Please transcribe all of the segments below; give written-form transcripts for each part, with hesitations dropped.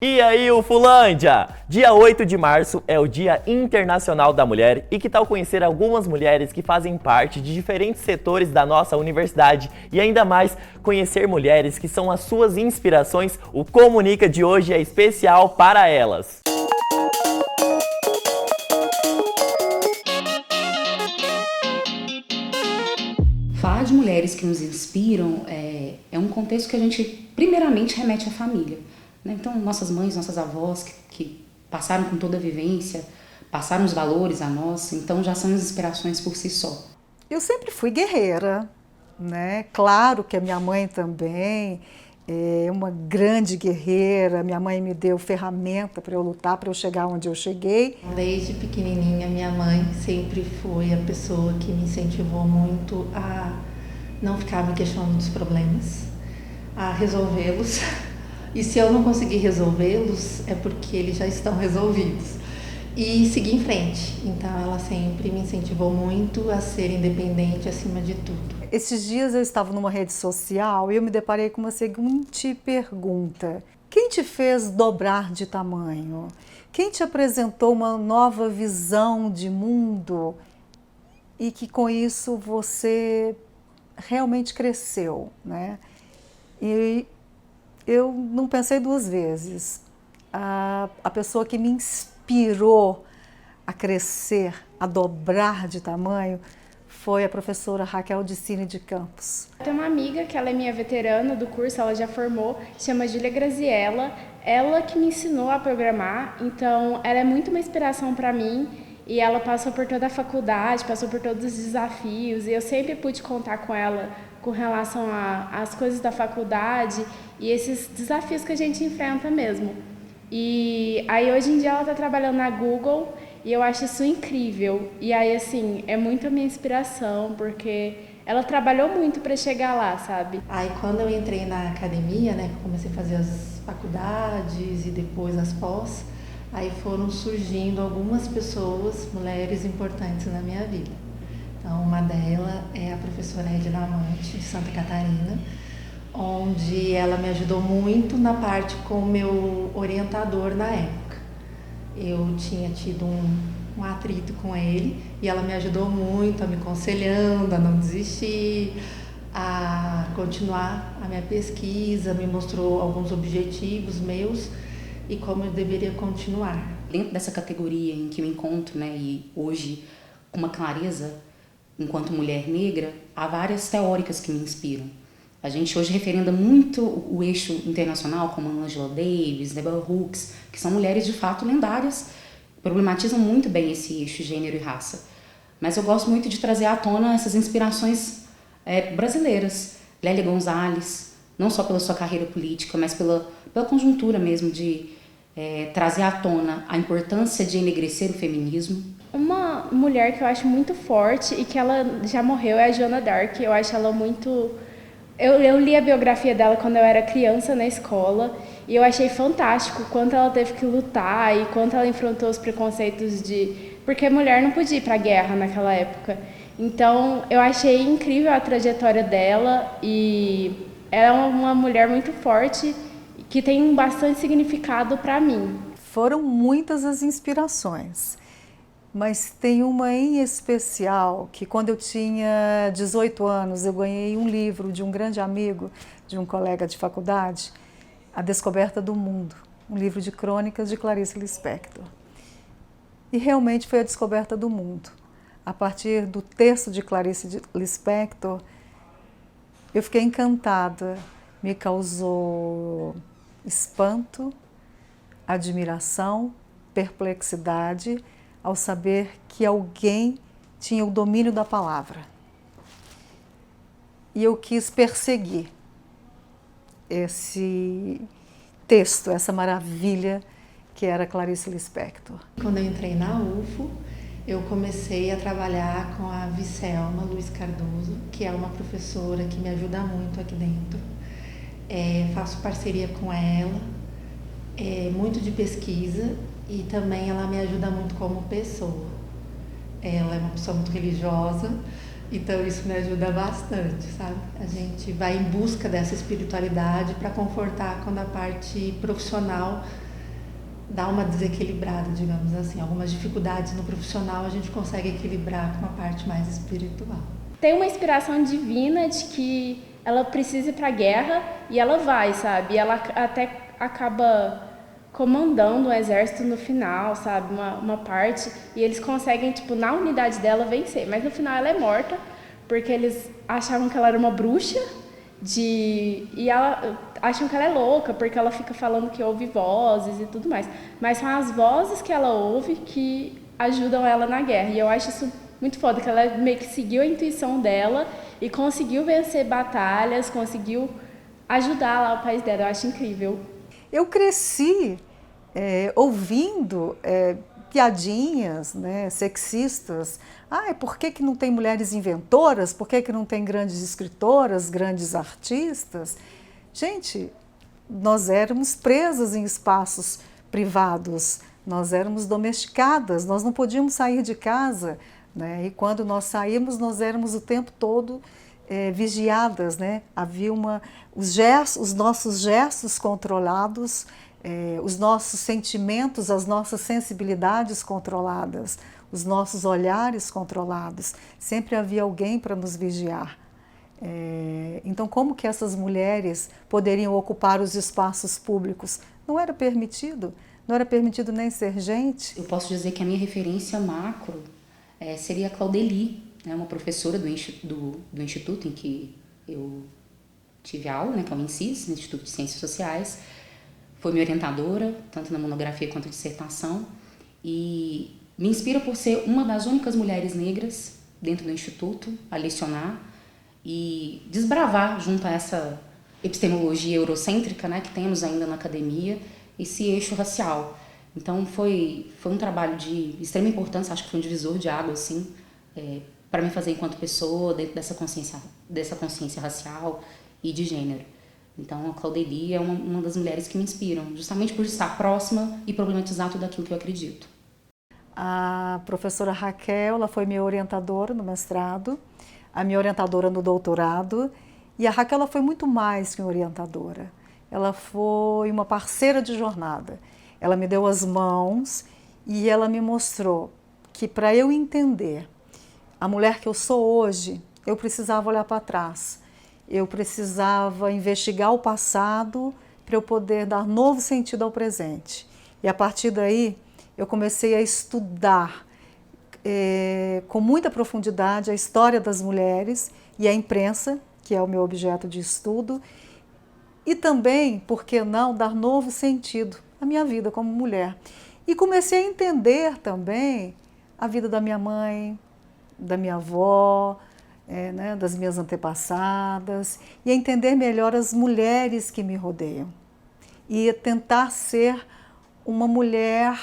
E aí, Ufulândia! Dia 8 de março é o Dia Internacional da Mulher e que tal conhecer algumas mulheres que fazem parte de diferentes setores da nossa universidade e ainda mais conhecer mulheres que são as suas inspirações? O Comunica de hoje é especial para elas. Falar de mulheres que nos inspiram é um contexto que a gente primeiramente remete à família. Então, nossas mães, nossas avós que passaram com toda a vivência, passaram os valores a nós, então já são inspirações por si só. Eu sempre fui guerreira, né? Claro que a minha mãe também é uma grande guerreira. Minha mãe me deu ferramenta para eu lutar, para eu chegar onde eu cheguei. Desde pequenininha, minha mãe sempre foi a pessoa que me incentivou muito a não ficar me questionando dos problemas, a resolvê-los. E se eu não conseguir resolvê-los, é porque eles já estão resolvidos. E seguir em frente. Então, ela sempre me incentivou muito a ser independente acima de tudo. Esses dias eu estava numa rede social e eu me deparei com uma seguinte pergunta. Quem te fez dobrar de tamanho? Quem te apresentou uma nova visão de mundo e que com isso você realmente cresceu, né? E eu não pensei duas vezes. A pessoa que me inspirou a crescer, a dobrar de tamanho, foi a professora Raquel Dicine de Campos. Eu tenho uma amiga que ela é minha veterana do curso, ela já formou, chama Júlia Graziella. Ela que me ensinou a programar, então ela é muito uma inspiração para mim. E ela passou por toda a faculdade, passou por todos os desafios, e eu sempre pude contar com ela com relação às coisas da faculdade e esses desafios que a gente enfrenta mesmo. E aí hoje em dia ela está trabalhando na Google e eu acho isso incrível. E aí assim, é muito a minha inspiração, porque ela trabalhou muito para chegar lá, sabe? Aí quando eu entrei na academia, né, comecei a fazer as faculdades e depois as pós, aí foram surgindo algumas pessoas, mulheres importantes na minha vida. Então, uma delas é a professora Edna Amante, de Santa Catarina, onde ela me ajudou muito na parte com o meu orientador na época. Eu tinha tido um atrito com ele e ela me ajudou muito, me aconselhando a não desistir, a continuar a minha pesquisa, me mostrou alguns objetivos meus e como eu deveria continuar. Dentro dessa categoria em que eu encontro, né, e hoje com uma clareza, enquanto mulher negra, há várias teóricas que me inspiram. A gente hoje referenda muito o eixo internacional, como Angela Davis, Deborah Hooks, que são mulheres de fato lendárias, problematizam muito bem esse eixo gênero e raça. Mas eu gosto muito de trazer à tona essas inspirações brasileiras. Lélia Gonzalez, não só pela sua carreira política, mas pela conjuntura mesmo de trazer à tona a importância de enegrecer o feminismo. Uma mulher que eu acho muito forte e que ela já morreu é a Joana d'Arc. Eu acho ela muito... Eu li a biografia dela quando eu era criança na escola e eu achei fantástico quanto ela teve que lutar e quanto ela enfrentou os preconceitos porque a mulher não podia ir para a guerra naquela época. Então, eu achei incrível a trajetória dela e ela é uma mulher muito forte que tem bastante significado para mim. Foram muitas as inspirações, mas tem uma em especial que quando eu tinha 18 anos eu ganhei um livro de um grande amigo, de um colega de faculdade, A Descoberta do Mundo, um livro de crônicas de Clarice Lispector. E realmente foi a descoberta do mundo. A partir do texto de Clarice Lispector, eu fiquei encantada, me causou espanto, admiração, perplexidade, ao saber que alguém tinha o domínio da palavra. E eu quis perseguir esse texto, essa maravilha que era Clarice Lispector. Quando eu entrei na UFO, eu comecei a trabalhar com a Vicelma Luiz Cardoso, que é uma professora que me ajuda muito aqui dentro. Faço parceria com ela, muito de pesquisa, e também ela me ajuda muito como pessoa. Ela é uma pessoa muito religiosa, então isso me ajuda bastante, sabe? A gente vai em busca dessa espiritualidade para confortar quando a parte profissional dá uma desequilibrada, digamos assim. Algumas dificuldades no profissional a gente consegue equilibrar com uma parte mais espiritual. Tem uma inspiração divina de que ela precisa ir para a guerra e ela vai, sabe? E ela até acaba comandando o exército no final, sabe? Uma parte. E eles conseguem, tipo, na unidade dela vencer. Mas no final ela é morta, porque eles achavam que ela era uma bruxa. E acham que ela é louca, porque ela fica falando que ouve vozes e tudo mais. Mas são as vozes que ela ouve que ajudam ela na guerra. E eu acho isso muito foda, que ela meio que seguiu a intuição dela e conseguiu vencer batalhas, conseguiu ajudar lá o país dela. Eu acho incrível. Eu cresci ouvindo piadinhas, né, sexistas. Por que não tem mulheres inventoras? Por que não tem grandes escritoras, grandes artistas? Gente, nós éramos presas em espaços privados, nós éramos domesticadas, nós não podíamos sair de casa, né? E quando nós saímos, nós éramos o tempo todo vigiadas, né? Havia os nossos gestos controlados, os nossos sentimentos, as nossas sensibilidades controladas, os nossos olhares controlados. Sempre havia alguém para nos vigiar. Então, como que essas mulheres poderiam ocupar os espaços públicos? Não era permitido, não era permitido nem ser gente. Eu posso dizer que a minha referência macro seria a Claudeli, né, uma professora do instituto em que eu tive aula, né, que é o INSIS, no Instituto de Ciências Sociais. Foi minha orientadora, tanto na monografia quanto na dissertação, e me inspira por ser uma das únicas mulheres negras dentro do Instituto a lecionar e desbravar junto a essa epistemologia eurocêntrica, né, que temos ainda na academia, esse eixo racial. Então foi um trabalho de extrema importância, acho que foi um divisor de água, assim, para me fazer enquanto pessoa, dentro dessa consciência racial e de gênero. Então a Claudeli é uma das mulheres que me inspiram, justamente por estar próxima e problematizar tudo aquilo que eu acredito. A professora Raquel, ela foi minha orientadora no mestrado, a minha orientadora no doutorado, e a Raquel ela foi muito mais que uma orientadora. Ela foi uma parceira de jornada. Ela me deu as mãos e ela me mostrou que para eu entender a mulher que eu sou hoje, eu precisava olhar para trás. Eu precisava investigar o passado para eu poder dar novo sentido ao presente. E a partir daí, eu comecei a estudar com muita profundidade a história das mulheres e a imprensa, que é o meu objeto de estudo, e também, por que não, dar novo sentido à minha vida como mulher. E comecei a entender também a vida da minha mãe, da minha avó, né, das minhas antepassadas, e a entender melhor as mulheres que me rodeiam. E a tentar ser uma mulher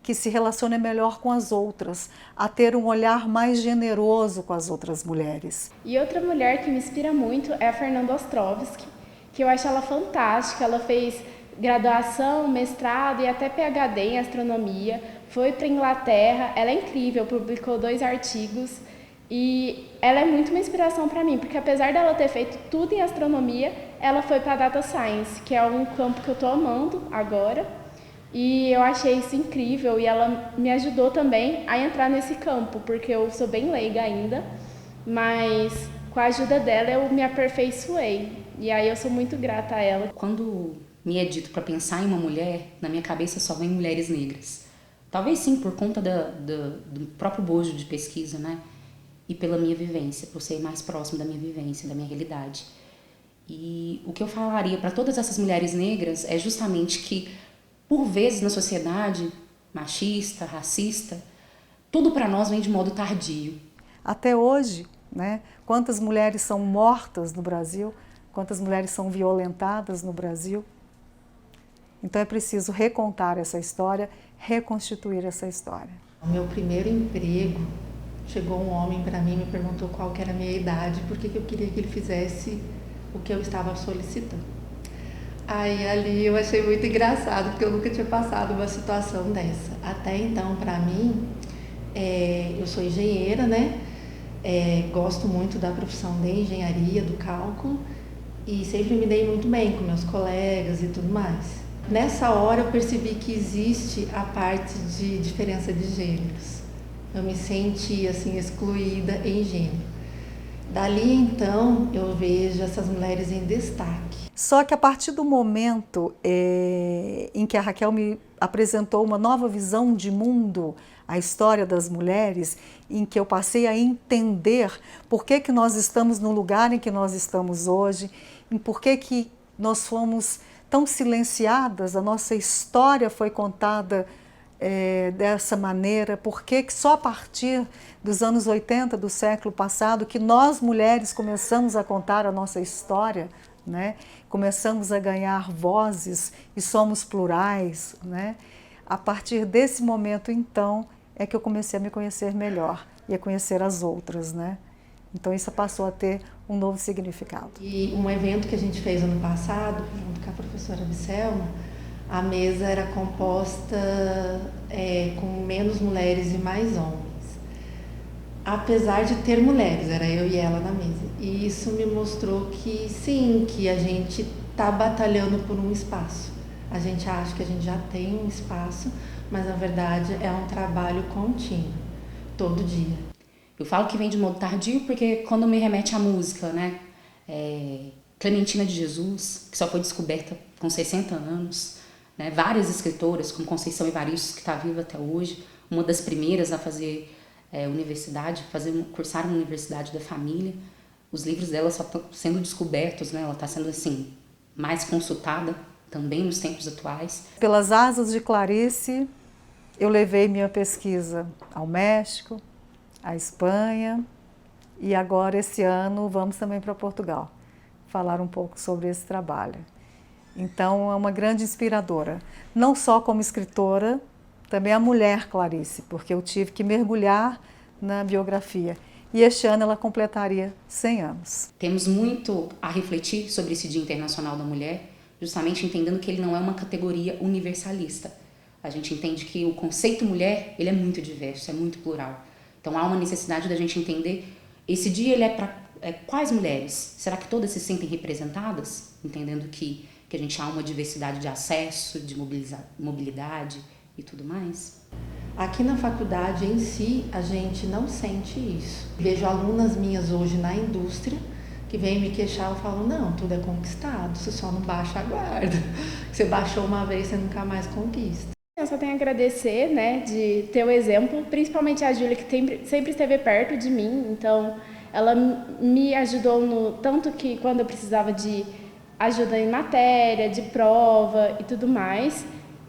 que se relacione melhor com as outras, a ter um olhar mais generoso com as outras mulheres. E outra mulher que me inspira muito é a Fernanda Ostrovsky, que eu acho ela fantástica. Ela fez graduação, mestrado e até PhD em astronomia, foi para a Inglaterra, ela é incrível, publicou 2 artigos e ela é muito uma inspiração para mim, porque apesar dela ter feito tudo em astronomia, ela foi para Data Science, que é um campo que eu estou amando agora. E eu achei isso incrível e ela me ajudou também a entrar nesse campo, porque eu sou bem leiga ainda, mas com a ajuda dela eu me aperfeiçoei. E aí eu sou muito grata a ela. Quando me é dito para pensar em uma mulher, na minha cabeça só vem mulheres negras. Talvez sim, por conta do próprio bojo de pesquisa, né? E pela minha vivência, por ser mais próximo da minha vivência, da minha realidade. E o que eu falaria para todas essas mulheres negras é justamente que, por vezes, na sociedade machista, racista, tudo para nós vem de modo tardio. Até hoje, né? Quantas mulheres são mortas no Brasil, quantas mulheres são violentadas no Brasil. Então é preciso recontar essa história, reconstituir essa história. No meu primeiro emprego, chegou um homem para mim e me perguntou qual que era a minha idade, porque eu queria que ele fizesse o que eu estava solicitando. Aí ali eu achei muito engraçado, porque eu nunca tinha passado uma situação dessa. Até então, para mim, eu sou engenheira, né? Gosto muito da profissão de engenharia, do cálculo, e sempre me dei muito bem com meus colegas e tudo mais. Nessa hora eu percebi que existe a parte de diferença de gêneros. Eu me senti assim excluída em gênero. Dali então eu vejo essas mulheres em destaque. Só que a partir do momento em que a Raquel me apresentou uma nova visão de mundo, a história das mulheres, em que eu passei a entender por que nós estamos no lugar em que nós estamos hoje, em por que nós fomos tão silenciadas, a nossa história foi contada dessa maneira, por que só a partir dos anos 80 do século passado que nós mulheres começamos a contar a nossa história, né? Começamos a ganhar vozes e somos plurais, né? A partir desse momento, então, é que eu comecei a me conhecer melhor e a conhecer as outras, né? Então isso passou a ter um novo significado. E um evento que a gente fez ano passado, junto com a professora Biselma, a mesa era composta com menos mulheres e mais homens. Apesar de ter mulheres, era eu e ela na mesa. E isso me mostrou que sim, que a gente está batalhando por um espaço. A gente acha que a gente já tem um espaço, mas na verdade é um trabalho contínuo, todo dia. Eu falo que vem de modo tardio porque quando me remete à música, né? Clementina de Jesus, que só foi descoberta com 60 anos, né? Várias escritoras, como Conceição Evaristo, que está viva até hoje, uma das primeiras a fazer universidade, cursar uma universidade da família. Os livros dela só estão sendo descobertos, né? Ela está sendo assim mais consultada também nos tempos atuais. Pelas asas de Clarice, eu levei minha pesquisa ao México, à Espanha e agora esse ano vamos também para Portugal falar um pouco sobre esse trabalho. Então é uma grande inspiradora, não só como escritora, também a mulher Clarice, porque eu tive que mergulhar na biografia. E este ano ela completaria 100 anos. Temos muito a refletir sobre esse Dia Internacional da Mulher, justamente entendendo que ele não é uma categoria universalista. A gente entende que o conceito mulher ele é muito diverso, é muito plural. Então há uma necessidade da gente entender, esse dia ele é para quais mulheres? Será que todas se sentem representadas? Entendendo que a gente há uma diversidade de acesso, de mobilidade e tudo mais? Aqui na faculdade em si, a gente não sente isso. Vejo alunas minhas hoje na indústria que vêm me queixar, eu falo, não, tudo é conquistado, você só não baixa a guarda. Você baixou uma vez, você nunca mais conquista. Eu só tenho a agradecer, né, de ter o exemplo, principalmente a Júlia, que sempre esteve perto de mim, então ela me ajudou no tanto que quando eu precisava de ajuda em matéria, de prova e tudo mais,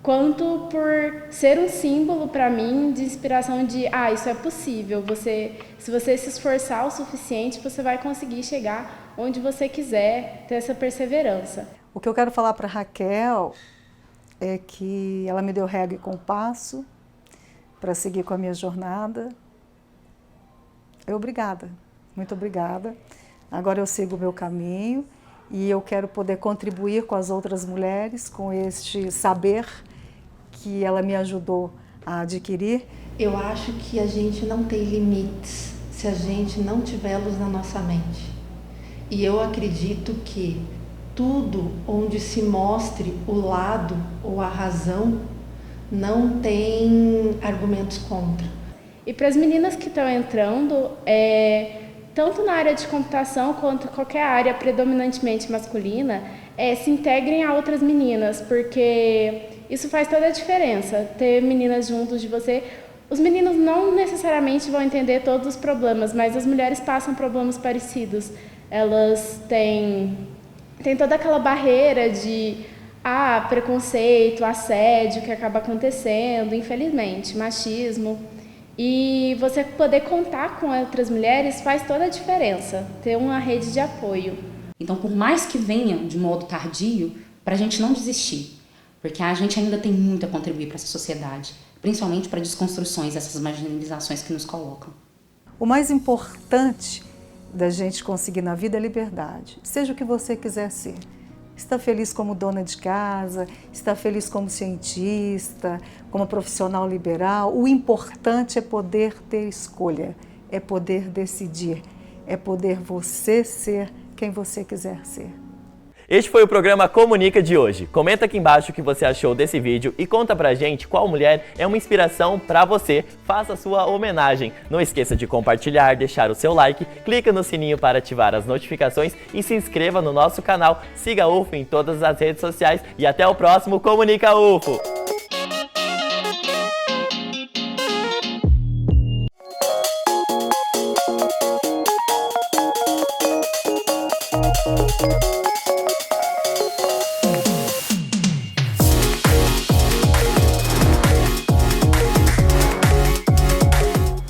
quanto por ser um símbolo para mim de inspiração de, isso é possível, se você se esforçar o suficiente, você vai conseguir chegar onde você quiser, ter essa perseverança. O que eu quero falar para Raquel é que ela me deu régua e compasso para seguir com a minha jornada. Obrigada, muito obrigada. Agora eu sigo o meu caminho e eu quero poder contribuir com as outras mulheres, com este saber que ela me ajudou a adquirir. Eu acho que a gente não tem limites se a gente não tiver luz na nossa mente. E eu acredito que tudo onde se mostre o lado ou a razão não tem argumentos contra. E para as meninas que estão entrando, tanto na área de computação quanto qualquer área predominantemente masculina, se integrem a outras meninas, porque isso faz toda a diferença, ter meninas juntos de você. Os meninos não necessariamente vão entender todos os problemas, mas as mulheres passam problemas parecidos. Elas têm toda aquela barreira de preconceito, assédio que acaba acontecendo, infelizmente, machismo. E você poder contar com outras mulheres faz toda a diferença, ter uma rede de apoio. Então, por mais que venha de modo tardio, para a gente não desistir, porque a gente ainda tem muito a contribuir para essa sociedade, principalmente para desconstruções dessas marginalizações que nos colocam. O mais importante da gente conseguir na vida é liberdade, seja o que você quiser ser. Está feliz como dona de casa, está feliz como cientista, como profissional liberal. O importante é poder ter escolha, é poder decidir, é poder você ser quem você quiser ser. Este foi o programa Comunica de hoje. Comenta aqui embaixo o que você achou desse vídeo e conta pra gente qual mulher é uma inspiração pra você. Faça a sua homenagem. Não esqueça de compartilhar, deixar o seu like, clica no sininho para ativar as notificações e se inscreva no nosso canal. Siga a UFO em todas as redes sociais e até o próximo Comunica UFO!